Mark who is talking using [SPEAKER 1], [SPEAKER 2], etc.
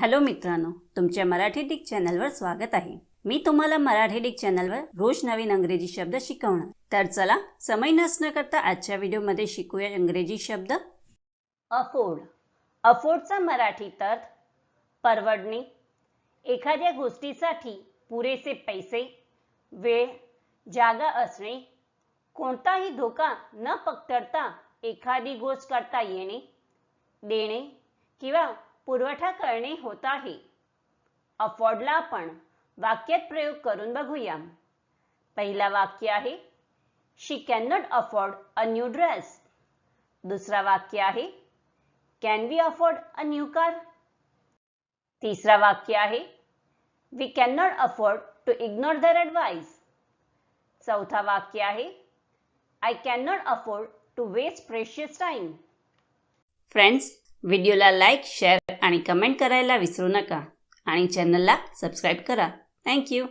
[SPEAKER 1] Hello मित्रांनो, तुमच्या Marathi Dick चॅनलवर स्वागत आहे। मी तुम्हाला मराठी डिक चॅनलवर रोज नवीन इंग्रजी शब्द शिकवणार। तर चला समय नसण्या करता आजच्या व्हिडिओमध्ये शिकूया इंग्रजी शब्द। अफोर्ड। अफोर्डचा मराठी अर्थ परवडणे, एखाद्या गोष्टीसाठी पुरेसे पैसे, वेळ, जागा असणे, कोणताही धोका न पत्करता एखादी गोष्ट करता येणे, देणे किंवा पुरवठा करणे होत आहे। अफोर्डला आपण वाक्यात प्रयोग करून बघूया। पहिला वाक्य आहे she can not afford a new dress. दुसरा वाक्य आहे can we afford a new car. तिसरा वाक्य आहे we can not afford to ignore their advice. चौथा वाक्य आहे I can not afford to waste precious time. Friends, व्हिडिओला लाईक, शेअर आणि कमेंट करायला विसरू नका आणि चॅनलला सबस्क्राईब करा। थँक्यू।